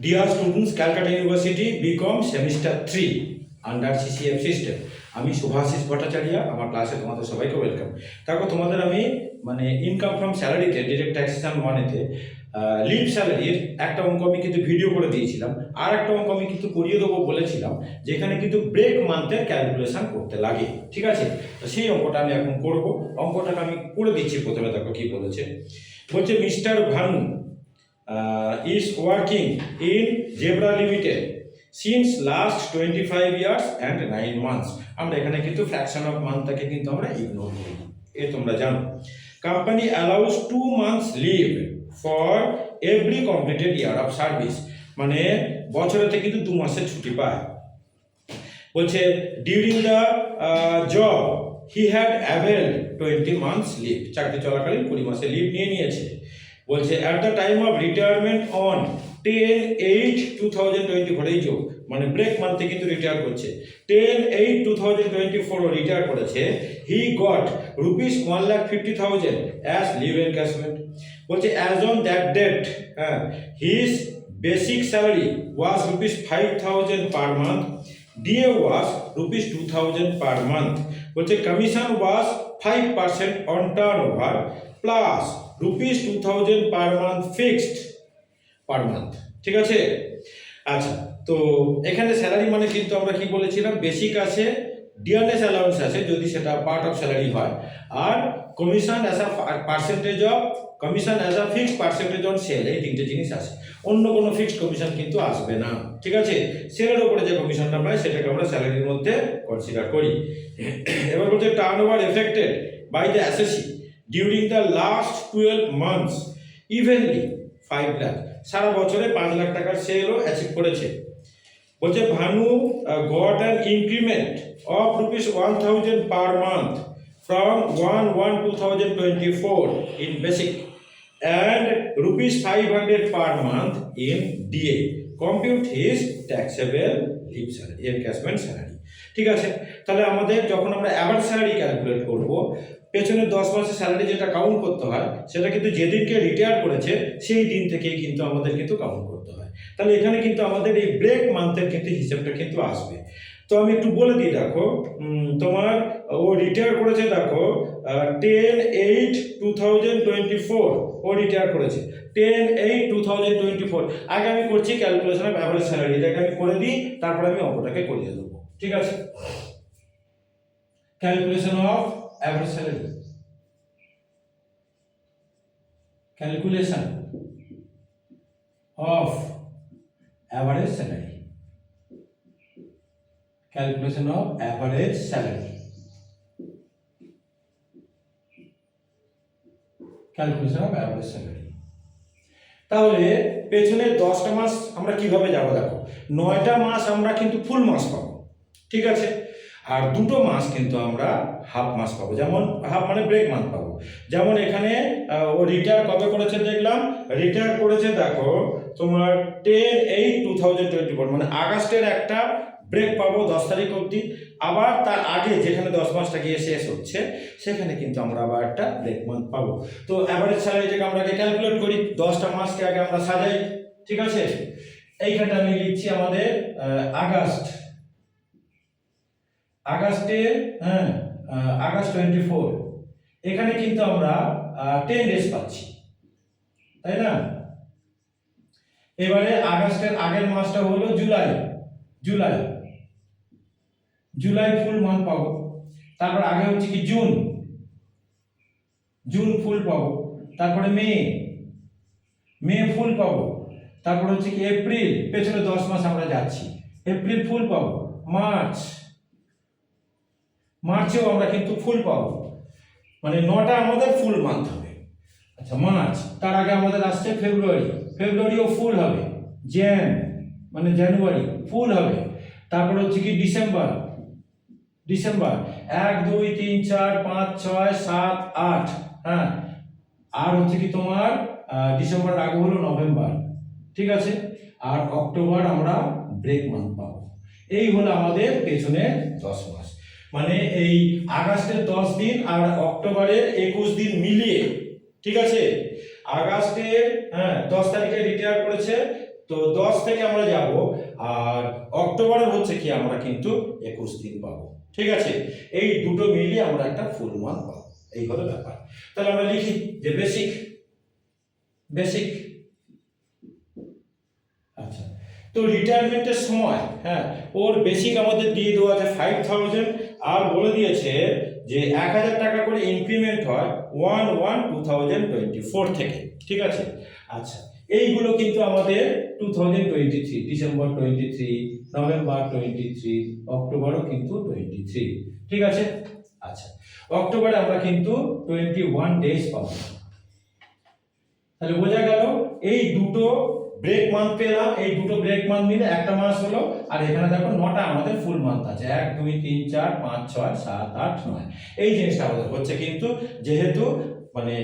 Deer students, Calcutta university BCom semester 3 under CCF system. আমি শুভাশিস ভট্টাচার্য, আমার ক্লাসে তোমাদের সবাইকে ওয়েলকাম। তারপর তোমাদের আমি ইনকাম ফ্রম স্যালারিতে ডিরেক্ট ট্যাক্সেশন ওয়ানেতে লিভ স্যালারির একটা অঙ্ক আমি কিন্তু ভিডিও করে দিয়েছিলাম, আর একটা অঙ্ক আমি কিন্তু করিয়ে দেবো বলেছিলাম, যেখানে কিন্তু ব্রেক মান্থের ক্যালকুলেশন করতে লাগে। ঠিক আছে, তো সেই অঙ্কটা আমি এখন করবো। অঙ্কটাকে আমি করে দিচ্ছি। প্রথমে দেখো কি বলেছে। বলছে mister Bhanu is working in Zebra Limited since last 25 years and 9 months. আমরা এখানে কিন্তু ফ্র্যাকশন অফ মান্থটাকে কিন্তু আমরা ইগনোর করি, তোমরা জানো। Company allows 2 months leave for every completed year of service, মানে বছরেতে কিন্তু 2 মাসের ছুটি পায়। বলছে during the job he had availed 20 months leave, চাকরি চলাকালীন 20 মাসের লিভ নিয়েছে। বলছে at the time of retirement on 10/8/2024, এই যোগ মানে ব্রেক মান্থে কিন্তু রিটায়ার করছে। 10/8/2024 রিটায়ার করেছে। He got ₹1,50,000 as leave encashment. বলছে as on that date his basic salary was ₹5,000 per month, DA was ₹2,000 per month. বলছে commission was 5% on turnover plus ₹2,000 per month fixed per month. ঠিক আছে, আচ্ছা। তো এখানে salary মানে কিন্তু আমরা কি বলেছিলাম, বেসিক আছে, ডিয়ারনেস অ্যালাউন্স আছে যদি সেটা পার্ট অফ স্যালারি হয়, আর commission as a percentage of commission as a fixed percentage on sale, এই তিনটে জিনিস আছে। অন্য কোনো ফিক্সড কমিশন কিন্তু আসবে না। ঠিক আছে, সেলের উপরে যে কমিশনটা পাই সেটাকে আমরা স্যালারির মধ্যে কনসিডার করি। এবার বলছে turnover effected by the assessee during the last 12 months evenly 5 lakh, সারা বছরে 5 লাখ টাকার সেলও অ্যাচিভ করেছে। বলছে Bhanu got an increment of ₹1,000 per month from 1/1/2024 in basic and ₹500 per month in DA. Compute his taxable leave salary, encashment salary. ঠিক আছে, তাহলে আমাদের যখন আমরা অ্যাভারেজ স্যালারি ক্যালকুলেট করব, পেছনে 10 মাসের স্যালারি যেটা কাউন্ট করতে হয় সেটা কিন্তু যেদিনকে রিটায়ার করেছে সেই দিন থেকেই কিন্তু আমাদের কিন্তু কাউন্ট করতে হয়। তাহলে এখানে কিন্তু আমাদের এই ব্রেক মান্থের কিন্তু হিসেবটা কিন্তু আসবে। তো আমি একটু বলে দিই, দেখো তোমার ও রিটায়ার করেছে, দেখো 10/8/2024 ও রিটায়ার করেছে। 10/8/2024 আগে আমি করছি ক্যালকুলেশন অফ অ্যাভারেজ স্যালারি, এটাকে আমি করে দিই, তারপরে আমি অঙ্কটাকে করিয়ে দেবো। ঠিক আছে, calculation of average salary, calculation of average salary, calculation of average salary, calculation of average salary। তাহলে পেছনে 10টা মাস আমরা কিভাবে যাব, দেখো 9টা মাস আমরা কিন্তু ফুল মাস পাবো। ঠিক আছে, আর 2টো মাস কিন্তু আমরা হাফ মাস পাবো, যেমন হাফ মানে ব্রেক মান্থ পাবো। যেমন এখানে ও রিটায়ার কবে করেছে দেখলাম, রিটায়ার করেছে দেখো তোমার 10/8/2024, মানে আগস্টের একটা ব্রেক পাবো 10 তারিখ অবধি। আবার তার আগে যেখানে 10 মাসটা গিয়ে শেষ হচ্ছে সেখানে কিন্তু আমরা আবার একটা ব্রেক মান্থ পাবো। তো অ্যাভারেজ স্যালারিটাকে আমরা আগে ক্যালকুলেট করি, 10টা মাসকে আগে আমরা সাজাই। ঠিক আছে, এইখানটা আমি লিখছি আমাদের আগস্টে আগস্ট 24, এখানে কিন্তু আমরা 10 ডেজ পাচ্ছি, তাই না? এবারে আগস্টের আগের মাসটা হলো জুলাই ফুল মান্থ পাবো। তারপর আগে হচ্ছে কি জুন ফুল পাবো। তারপরে মে ফুল পাবো। তারপর হচ্ছে কি এপ্রিল, পেছনে 10 মাস আমরা যাচ্ছি, এপ্রিল ফুল পাবো। মার্চেও আমরা কিন্তু ফুল পাবো, মানে 9টা আমাদের ফুল মান্থ হবে। আচ্ছা, মার্চ, তার আগে আমাদের আসছে ফেব্রুয়ারিও ফুল হবে। মানে জানুয়ারি ফুল হবে। তারপর হচ্ছে কি ডিসেম্বর 1 2 3 4 5 6 7 8, হ্যাঁ। আর হচ্ছে কি তোমার ডিসেম্বর আগে হলো নভেম্বর। ঠিক আছে, আর অক্টোবর আমরা ব্রেক মান্থ পাবো। এই হলো আমাদের পেছনের 10 মাস, মানে এই আগস্টের 10 দিন আর অক্টোবরের 21 দিন মিলিয়ে। ঠিক আছে, আগস্টে 10 তারিখে রিটায়ার করেছে, তো 10 থেকে আমরা যাব, আর অক্টোবরের হচ্ছে কি আমরা কিন্তু 21 দিন পাবো। ঠিক আছে, এই দুটো মিলিয়ে আমরা একটা ফুল মান্থ পাবো, এই হলো ব্যাপার। তাহলে আমরা লিখি যে বেসিক বেসিক আচ্ছা, তো রিটায়ারমেন্টের সময় হ্যাঁ ওর বেসিক আমাদের দিয়ে দেওয়া আছে 5000, আর বলে দিয়েছে যে 1000 টাকা করে ইনক্রিমেন্ট হয় 1/1/2024 থেকে। ঠিক আছে, আচ্ছা এইগুলো কিন্তু আমাদের 2023, ডিসেম্বর 23, নভেম্বর 23, অক্টোবরও কিন্তু 23। ঠিক আছে, আচ্ছা অক্টোবরে আমরা কিন্তু 21 ডেজ পাবো। তাহলে বোঝা গেল এই দুটো ব্রেক মান্থ পেলাম, এই দুটো ব্রেক মান্থ মিলে একটা মাস হলো। আর এখানে দেখো 9টা আমাদের ফুল মান্থ আছে, 1 2 3 4 5 6 7 8 9। এই জিনিসটা আমাদের হচ্ছে কিন্তু যেহেতু মানে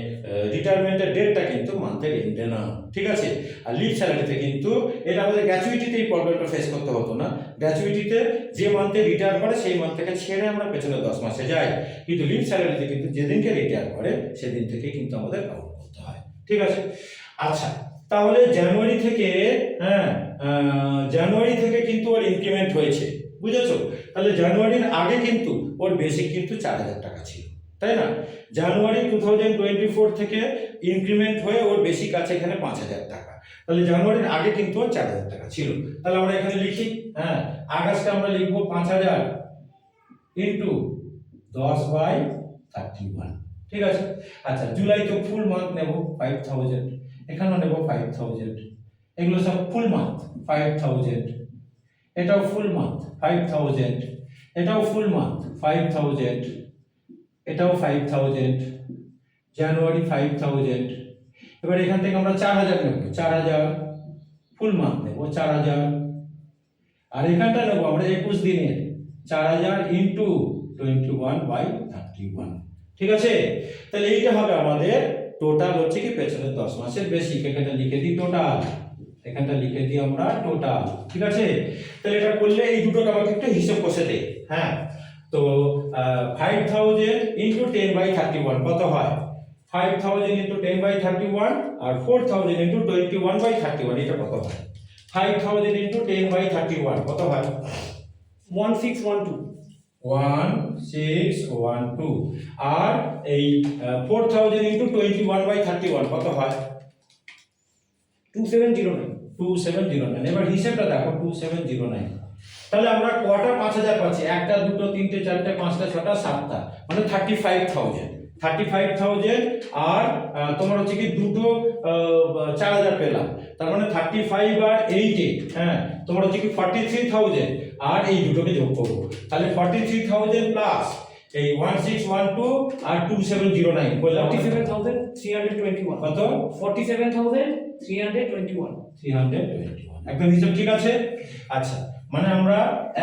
রিটায়ারমেন্টের ডেটটা কিন্তু মান্থের এন্ডে না। ঠিক আছে, আর লিভ স্যালারিতে কিন্তু এটা আমাদের গ্র্যাচুইটিতে এই প্রবলেমটা ফেস করতে হতো না। গ্র্যাচুইটিতে যে মান্থে রিটায়ার করে সেই মান্থ থেকে ছেড়ে আমরা পেছনে 10 মাসে যাই, কিন্তু লিভ স্যালারিতে কিন্তু যেদিনকে রিটায়ার করে সেদিন থেকে কিন্তু আমাদের কাউন্ট করতে হয়। ঠিক আছে, আচ্ছা তাহলে জানুয়ারি থেকে জানুয়ারি থেকে কিন্তু ওর ইনক্রিমেন্ট হয়েছে, বুঝেছো? তাহলে জানুয়ারির আগে কিন্তু ওর বেসিক কিন্তু 4000 টাকা ছিল, তাই না? জানুয়ারি 2024 থেকে ইনক্রিমেন্ট হয়ে ওর বেসিক আছে এখানে 5000 টাকা। তাহলে জানুয়ারির আগে কিন্তু ওর 4000 টাকা ছিল। তাহলে আমরা এখানে লিখি আগস্টে আমরা লিখবো 5000 ইন্টু 10/31। ঠিক আছে, আচ্ছা জুলাই তো ফুল মান্থ নেব 5000, এখানেও নেব 5000, এগুলো সব ফুল মান্থ 5000, এটাও ফুল মান্থ 5000, এটাও ফুল মান্থ 5000, এটাও 5000, জানুয়ারি 5000। এবার এখান থেকে আমরা 4000 নেব, 4000 ফুল মান্থ নেব 4000, আর এখানটা নেব আমরা 21 দিনের 4000 ইন্টু 21/31। ঠিক আছে, তাহলে এইটা হবে আমাদের টোটাল হচ্ছে কি পেছনের 10 মাসের বেসিক। এখানটা লিখে দিই টোটাল, এখানটা লিখে দিই আমরা টোটাল। ঠিক আছে, তাহলে এটা করলে এই দুটোকে আমাকে একটু হিসাব কষে দে। হ্যাঁ, তো 5000 ইন্টু 10/31 কত হয়? 5000 ইন্টু 10/31 আর 4000 ইন্টু 21/31 এটা কত হয়? 5000 ইন্টু 10/31 কত হয়? 1612 1612। আর এই 4000 ইন্টু 21/31 কত হয়? 2709 2709। এবার হিসাবটা দেখো 2709। তাহলে আমরা কটা 5000 পাচ্ছি? একটা দুটো তিনটে চারটে পাঁচটা ছটা সাতটা, মানে 35000। 35000 আর তোমার হচ্ছে কি দুটো 4000 পেলাম, তার মানে 35 আর 8 তোমার হচ্ছে কি 43000, আর এই দুটোকে যোগ করব। তাহলে 43000 প্লাস এই 1612 আর 2709 বললাম 47321 কত? 47321 321। একদম হিসাব ঠিক আছে। আচ্ছা, মানে আমরা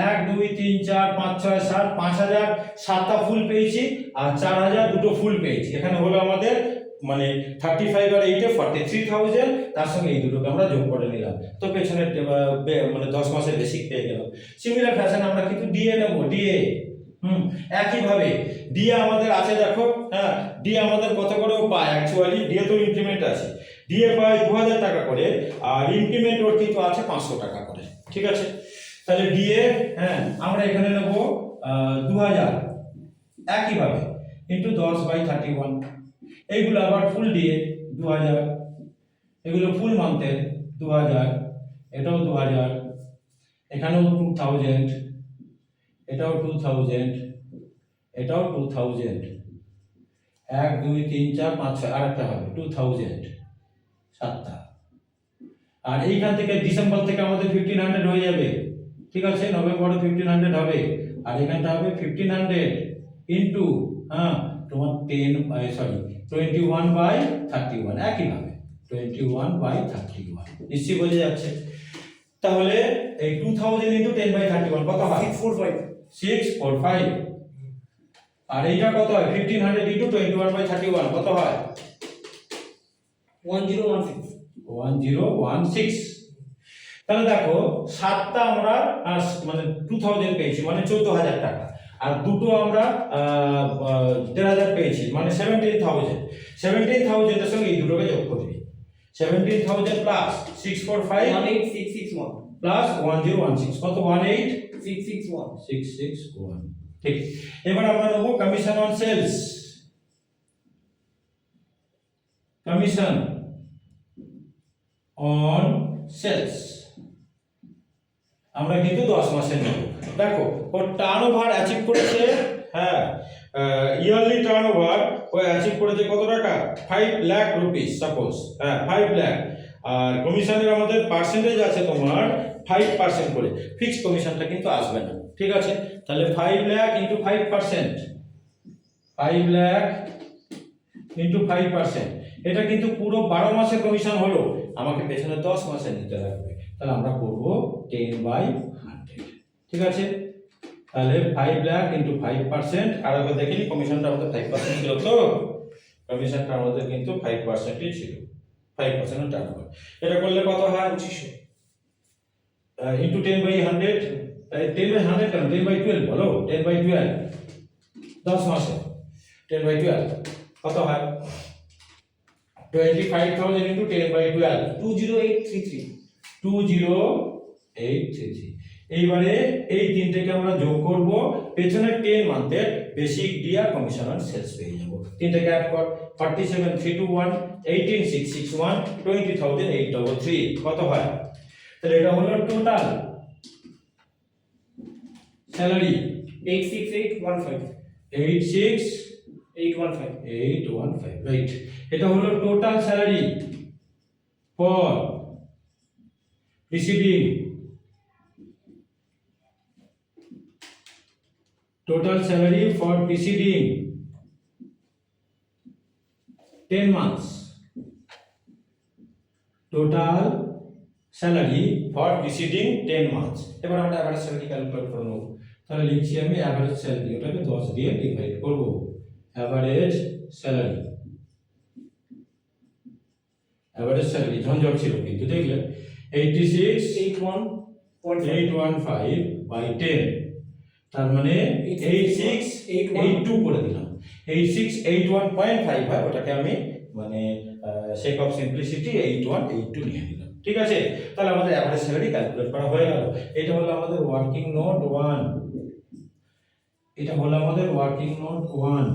1 2 3 4 5 6 7 5000 সাতটা ফুল পেয়েছি, আর 4000 দুটো ফুল পেয়েছি। এখানে হলো আমাদের মানে 35 আর 8 43000, তার সঙ্গে এই দুটোকে আমরা যোগ করে নিলাম, তো পেছনের মানে 10 মাসের বেসিক পেয়ে গেলাম। সিমিলার ফ্যাশন আমরা কিন্তু ডিএ নেব, ডিএ একইভাবে ডিএ আমাদের আছে দেখো। ডিএ আমাদের কত করে পায়? অ্যাকচুয়ালি ডিএ তো ইনক্রিমেন্ট আছে, ডিএ পায় 2000 টাকা করে, আর ইনক্রিমেন্ট ওর কিন্তু আছে 500 টাকা করে। ঠিক আছে, তাহলে ডিএ আমরা এখানে নেব 2000 একইভাবে ইন্টু 10/31। এইগুলো আবার ফুল ডিএ 2000, এগুলো ফুল মান্থের 2000, এটাও 2000, এখানেও 2000, এটাও 2000, এটাও 2000, 1 2 3 4 5 6 আরেকটা হবে 2000 সাতটা। আর এইখান থেকে ডিসেম্বর থেকে আমাদের 1500 হয়ে যাবে। ঠিক আছে, নভেম্বরে 1500 হবে, আর এখানটা হবে 1500 ইন্টু তোমার 21/31 একইভাবে 21/31। নিশ্চয়ই বোঝা যাচ্ছে? তাহলে এই 2000 ইন্টু 10/31 কত হয়? 645। আর এইটা কত হয়? 1500 ইন্টু 21/31 কত হয়? 1016। তাহলে দেখো সাতটা আমরা মানে 2000 পেয়েছি, মানে 14000 টাকা, আর দুটো আমরা 1500 পেয়েছি, মানে 17000। 17000 এর সঙ্গে এই দুটোকে যোগ করবি, 17,000 প্লাস 645 18661 প্লাস 1016 কত 661 18661 ঠিক। এবার আমরা নেব commission on sales. Commission on sales আমরা কিন্তু 10 মাসের নেব। দেখো ওর টার্নওভার অ্যাচিভ করেছে, হ্যাঁ ইয়ারলি টার্নওভার ও অ্যাচিভ করেছে কত টাকা 5 লাখ রুপিস সাপোজ, হ্যাঁ 5 লাখ। আর কমিশনের আমাদের পার্সেন্টেজ আছে তোমার 5% করে, ফিক্সড কমিশনটা কিন্তু আসবে না, ঠিক আছে। তাহলে 5 লাখ ইন্টু 5%, 5 লাখ ইন্টু 5%, এটা কিন্তু পুরো 12 মাসের কমিশন হলো, আমাকে পেছনে 10 মাসের নিতে লাগবে। তাহলে আমরা করব 10/100, ঠিক আছে। তাহলে 5 লাখ ইন্টু 5%, আর আগে দেখিনি কমিশনটা আমাদের 5% ছিল, তো কমিশনটা আমাদের কিন্তু 5%ই ছিল, 5% টার্নওভার। এটা করলে কত হয় 2500 ইন্টু 10/100, 10/100 কেন 10/12 বলো, 10/12 10 মাসে 10/12 কত হয় 25,000 ইন্টু 10/12 20833 20833। এইবারে এই তিনটেকে আমরা যোগ করব, পেছনের 10 মান্থের বেসিক ডিয়া কমিশন অন সেলস পেয়ে যাব। তিনটেকে অ্যাড কর, 47,321 18,661 20,833 কত হয়। তাহলে এটা হলো টোটাল স্যালারি 86815 86815, 815 রাইট। এটা হলো total salary for preceding, total salary for preceding 10 months, total salary for preceding 10 months। এবার আমরা অ্যাভারেজ স্যালারি ক্যালকুলেট করে নেব। তাহলে লিখছি আমি অ্যাভারেজ স্যালারি, ওটাকে 10 দিয়ে ডিভাইড করব, অ্যাভারেজ স্যালারি, অ্যাভারেজ স্যালারি ঝঞ্ঝট ছিল কিন্তু দেখলে 86,815 বাই 10, তার মানে 8682 করে দিলাম, 8681.5 হয়, ওটাকে আমি মানে সেক অফ সিম্পলিসিটি 8182 নিয়ে নিলাম, ঠিক আছে। তাহলে আমাদের অ্যাভারেজ স্যালারি ক্যালকুলেট করা হয়ে গেল। এটা হলো আমাদের ওয়ার্কিং নোট 1, এটা হলো আমাদের ওয়ার্কিং নোট 1,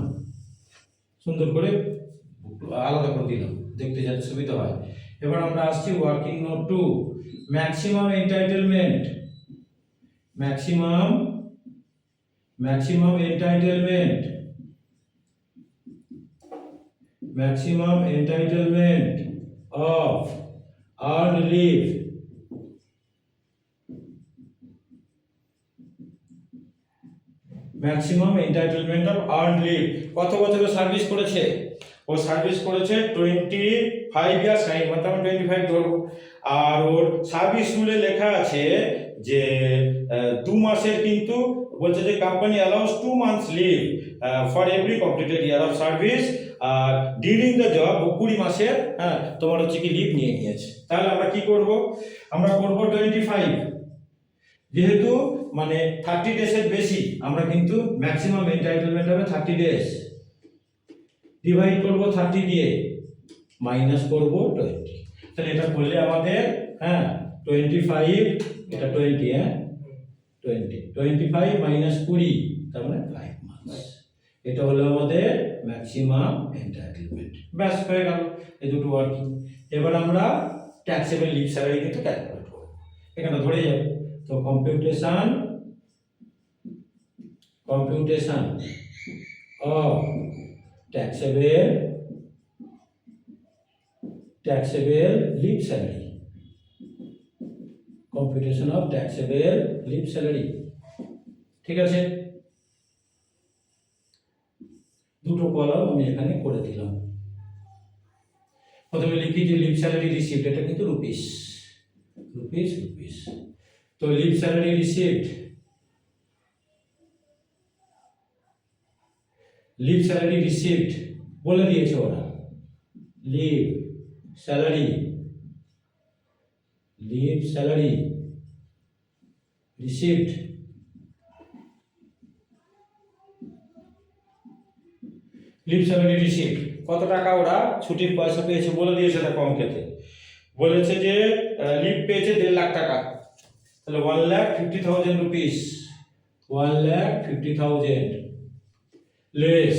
সুন্দর করে আলাদা করে দিলাম দেখতে যাতে সুবিধা হয়। এবার আমরা আসছি working note 2, maximum entitlement, maximum entitlement, maximum entitlement of earned leave, maximum entitlement of earned leave কত বছরের সার্ভিস করেছে, ও সার্ভিস করেছে 25 ইয়ার্স, 9 মানে আমরা 25 ধরবো। আর ওর সার্ভিস রুলে লেখা আছে যে 2 মাসের, কিন্তু বলছে যে company allows 2 months leave for every completed year of service, আর ডিউরিং দ্য জব 20 মাসের, হ্যাঁ তোমার হচ্ছে কি লিভ নিয়ে নিয়েছে। তাহলে আমরা কি করব, আমরা করব 25, যেহেতু মানে 30 ডেজের বেশি, আমরা কিন্তু ম্যাক্সিমাম এন্টাইটেলমেন্ট হবে 30 ডেজ, ডিভাইড করব 30 দিয়ে, মাইনাস করব 20। তাহলে এটা করলে আমাদের, হ্যাঁ 25, এটা 20, হ্যাঁ 25 মাইনাস 20, তার মানে 5 মান্থস। এটা হলো আমাদের ম্যাক্সিমাম এন্টাইটেলমেন্ট, ব্যাস হয়ে গেল এই দুটো ওয়ার্কিং। এবার আমরা ট্যাক্সেবল লিভ স্যালারি কিন্তু ক্যালকুলেট করব, এখানে ধরে যাব। তো computation of taxable leave salary, computation of taxable leave salary, ঠিক আছে। দুটো কলাম আমি এখানে করে দিলাম। প্রথমে লিখি যে লিভ স্যালারি রিসিভড, এটা কিন্তু রুপিস, তো leave salary received, leave salary received বলে দিয়েছে ওরা, leave salary received, leave salary received কত টাকা ওরা ছুটির পয়সা পেয়েছে বলে দিয়েছে, দেখো অঙ্কেতে বলেছে যে লিভ পেয়েছে 1.5 লাখ টাকা, তাহলে 1,50,000 rupees, 1,50,000 less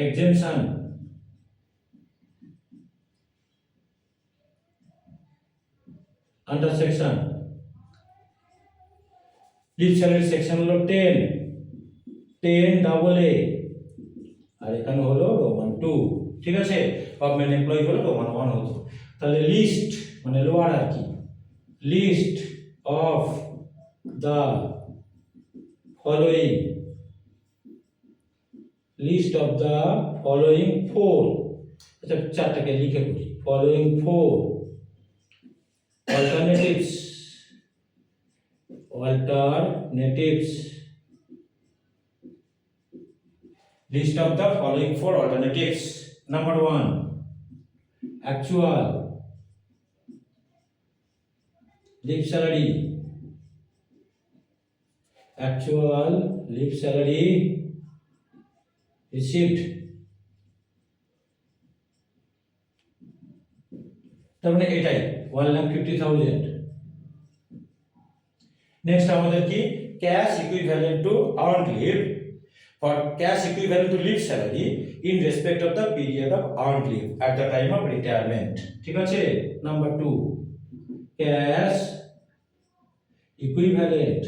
exemption under section, leave salary section হলো 10 ডাবল এ, আর এখানে হলো রোমান 2, ঠিক আছে। গভর্নমেন্ট এমপ্লয়ি হলো রোমান 1 হতো। তাহলে লিস্ট মানে লোয়ার আর কি, list of the following, list of the following 4, আচ্ছা চারটাকে লিখে পড়ি, following 4 alternatives, list of the following 4 alternatives. Number 1, actual leave salary, actual leave salary received, তার মানে এটাই 1,50,000। নেক্সট আমাদের কি, cash equivalent to earned leave, for cash equivalent to leave salary in respect of the period of earned leave at the time of retirement, ঠিক আছে। Number 2, ক্যাশ ইকুইভ্যালেন্ট,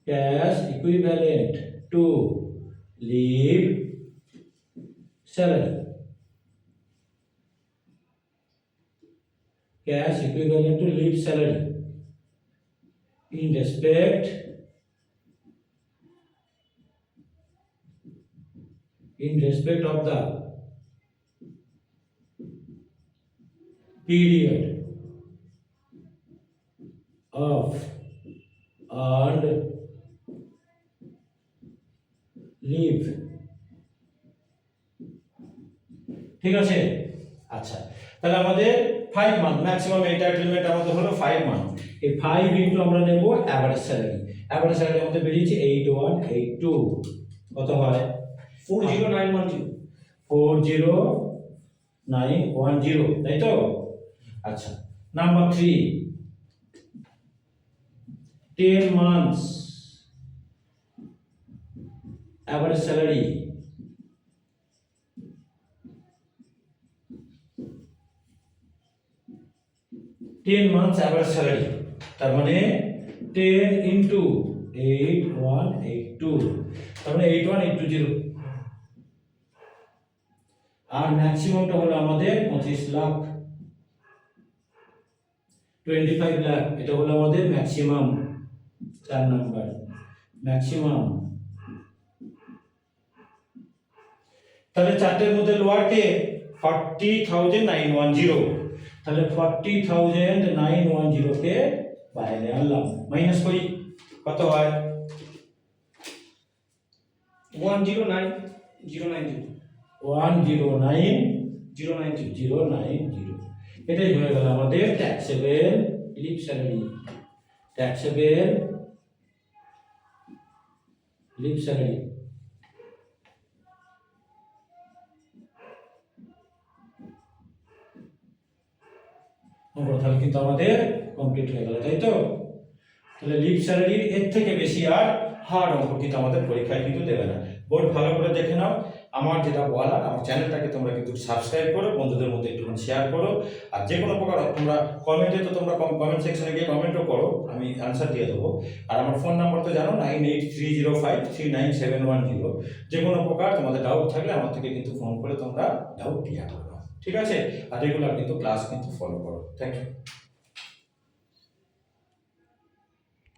cash equivalent to leave salary, cash equivalent to leave salary in respect of the period of earned leave, ঠিক আছে। আচ্ছা তাহলে আমাদের 5 month maximum entitlement আমাদের হলো 5 মান্থ, এই 5 ইনটু আমরা নেব এভারেজ স্যালারি, এভারেজ স্যালারি আমাদের বেরিয়েছে 8182, কত হয় 40910, 40910, তাই তো। আচ্ছা নাম্বার 3, 10 months average salary, তার মানে 10 ইনটু 8182, তার মানে 8180, আর ম্যাক্সিমামটা হলো আমাদের 25 লাখ, 25 লাখ, এটা হলো আমাদের ম্যাক্সিমাম, 4 নাম্বার ম্যাক্সিমাম। তাহলে চারটের মধ্যে লোয়ার কে 40,910, তাহলে 40,910 কে বাইরে আনলাম, মাইনাস করি, কত হয় 109090, 109090, এটাই হয়ে গেল আমাদের taxable leave salary, taxable leave salary. তাহলে কিন্তু আমাদের কমপ্লিট হয়ে গেল, তাই তো। তাহলে লিভ স্যালারির এর থেকে বেশি আর হার্ড অঙ্ক কিন্তু আমাদের পরীক্ষায় কিন্তু দেবে না। বোর্ড ভালো করে দেখে নাও, আমার যেটা বলা, আমার চ্যানেলটাকে তোমরা কিন্তু সাবস্ক্রাইব করো, বন্ধুদের মধ্যে একটু শেয়ার করো, আর যে কোনো প্রকার তোমরা কমেন্টে তো তোমরা কমেন্ট সেকশনে গিয়ে কমেন্টও করো, আমি অ্যান্সার দিয়ে দেবো। আর আমার ফোন নাম্বার তো জানো 9830539710, যে কোনো প্রকার তোমাদের ডাউট থাকলে আমার থেকে কিন্তু ফোন করে তোমরা ডাউট ক্লিয়ার করো, ঠিক আছে। আর রেগুলার কিন্তু ক্লাস কিন্তু ফলো করো। Thank you.